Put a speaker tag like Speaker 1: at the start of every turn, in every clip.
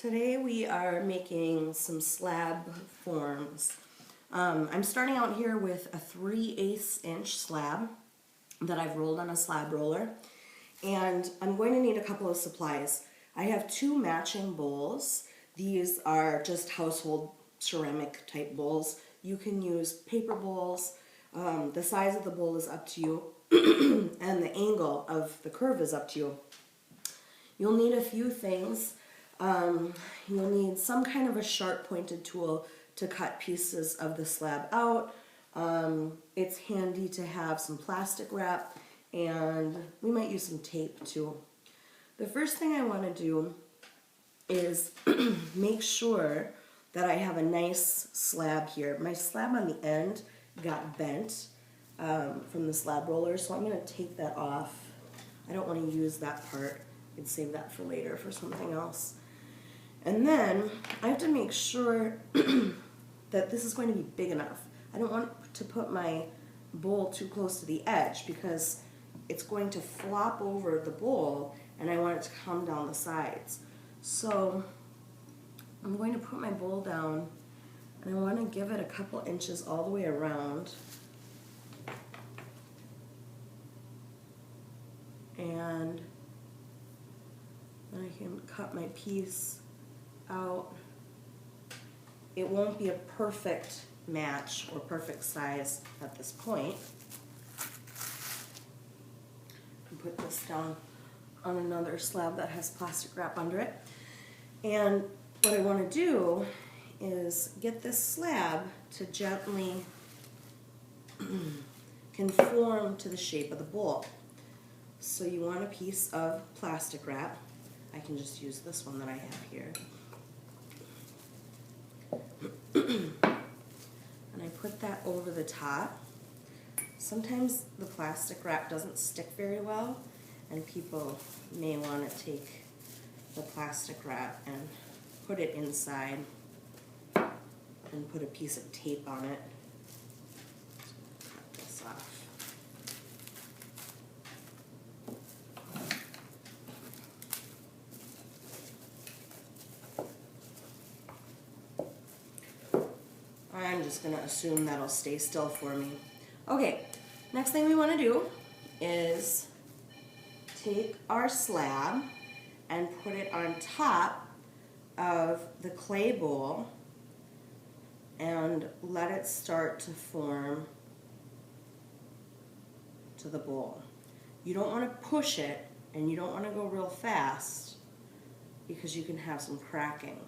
Speaker 1: Today we are making some slab forms. I'm starting out here with a 3/8 inch slab that I've rolled on a slab roller, and I'm going to need a couple of supplies. I have two matching bowls. These are just household ceramic type bowls. You can use paper bowls. The size of the bowl is up to you and the angle of the curve is up to you. You'll need a few things. You'll need some kind of a sharp pointed tool to cut pieces of the slab out. It's handy to have some plastic wrap, and we might use some tape too. The first thing I want to do is make sure that I have a nice slab here. My slab on the end got bent from the slab roller, so I'm going to take that off. I don't want to use that part. I can save that for later for something else. And then I have to make sure that this is going to be big enough. I don't want to put my bowl too close to the edge because it's going to flop over the bowl and I want it to come down the sides. So I'm going to put my bowl down and I want to give it a couple inches all the way around. And then I can cut my piece out. It won't be a perfect match or perfect size at this point. And put this down on another slab that has plastic wrap under it. And what I want to do is get this slab to gently conform to the shape of the bowl. So you want a piece of plastic wrap. I can just use this one that I have here. And I put that over the top. Sometimes the plastic wrap doesn't stick very well, and people may want to take the plastic wrap and put it inside and put a piece of tape on it. Cut this off. I'm just going to assume that'll stay still for me. Okay, next thing we want to do is take our slab and put it on top of the clay bowl and let it start to form to the bowl. You don't want to push it and you don't want to go real fast because you can have some cracking.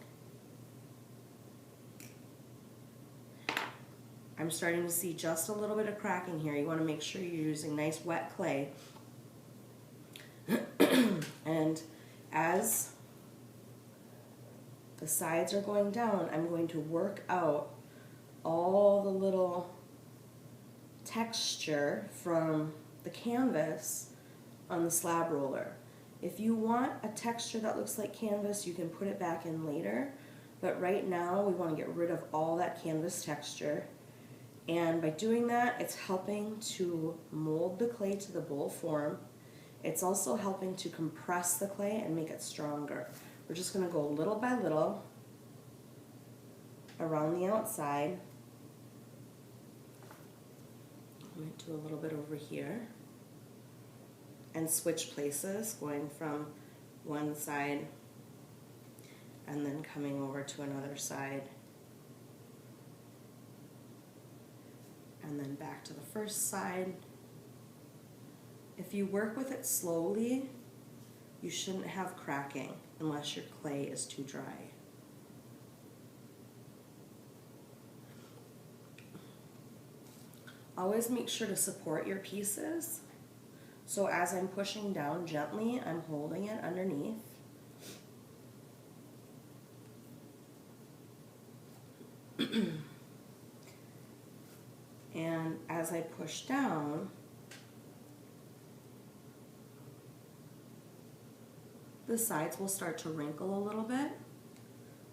Speaker 1: I'm starting to see just a little bit of cracking here. You want to make sure you're using nice wet clay. And as the sides are going down, I'm going to work out all the little texture from the canvas on the slab roller. If you want a texture that looks like canvas, you can put it back in later. But right now, we want to get rid of all that canvas texture. And by doing that, it's helping to mold the clay to the bowl form. It's also helping to compress the clay and make it stronger. We're just going to go little by little around the outside. I'm going to do a little bit over here and switch places, going from one side and then coming over to another side. And then back to the first side. If you work with it slowly, you shouldn't have cracking unless your clay is too dry. Always make sure to support your pieces. So as I'm pushing down gently, I'm holding it underneath. And as I push down, the sides will start to wrinkle a little bit.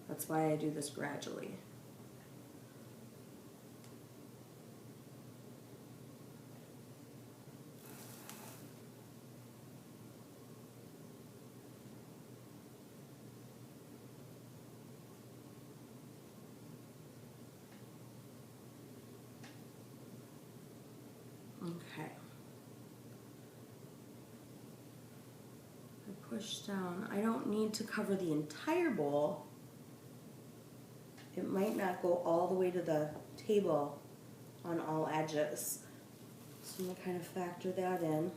Speaker 1: That's why I do this gradually. push down. I don't need to cover the entire bowl. It might not go all the way to the table on all edges. So I'm going to kind of factor that in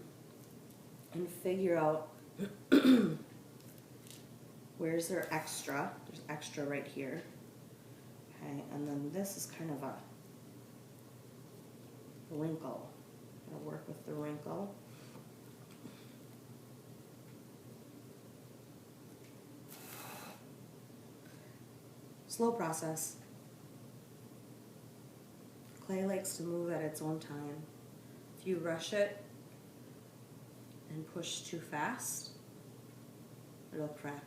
Speaker 1: and figure out where's there extra. There's extra right here. Okay, and then this is kind of a wrinkle. I'm going to work with the wrinkle. Slow process. Clay likes to move at its own time. If you rush it and push too fast, it'll crack.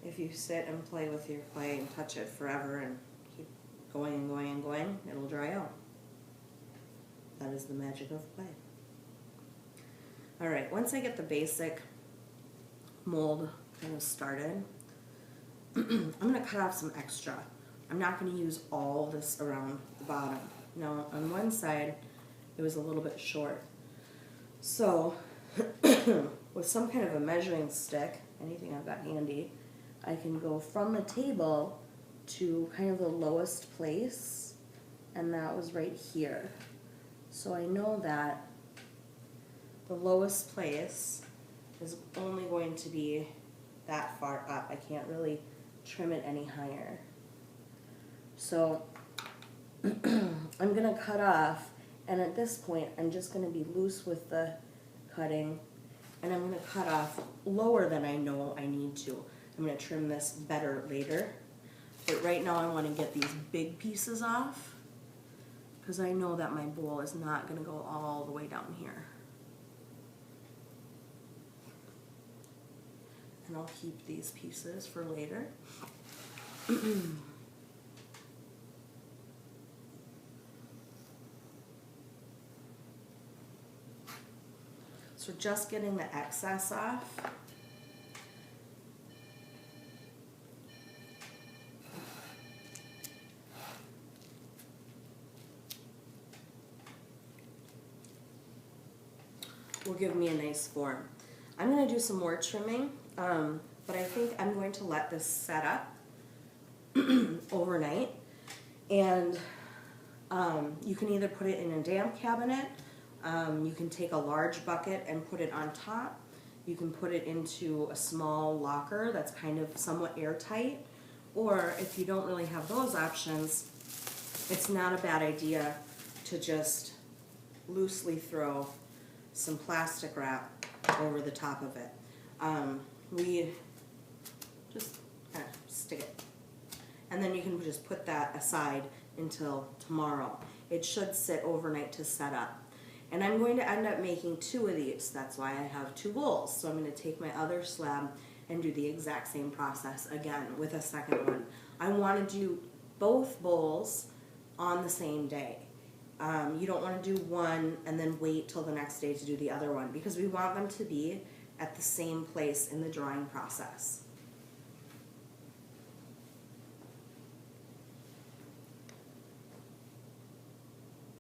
Speaker 1: If you sit and play with your clay and touch it forever and keep going and going and going, it'll dry out. That is the magic of clay. All right, once I get the basic mold kind of started, I'm gonna cut off some extra. I'm not gonna use all this around the bottom. Now, on one side, it was a little bit short. So, with some kind of a measuring stick, anything I've got handy, I can go from the table to kind of the lowest place, and that was right here. So I know that the lowest place is only going to be that far up. I can't really trim it any higher. So I'm gonna cut off, and at this point I'm just gonna be loose with the cutting, and I'm gonna cut off lower than I know I need to. I'm gonna trim this better later, but right now I wanna get these big pieces off because I know that my bowl is not gonna go all the way down here. And I'll keep these pieces for later. So just getting the excess off. Will give me a nice form. I'm going to do some more trimming, but I think I'm going to let this set up overnight, and you can either put it in a damp cabinet, you can take a large bucket and put it on top, you can put it into a small locker that's kind of somewhat airtight, or if you don't really have those options, it's not a bad idea to just loosely throw some plastic wrap over the top of it. We just kind of stick it. And then you can just put that aside until tomorrow. It should sit overnight to set up. And I'm going to end up making 2 of these. That's why I have 2 bowls. So I'm going to take my other slab and do the exact same process again with a second one. I want to do both bowls on the same day. You don't want to do one and then wait till the next day to do the other one, because we want them to be at the same place in the drying process.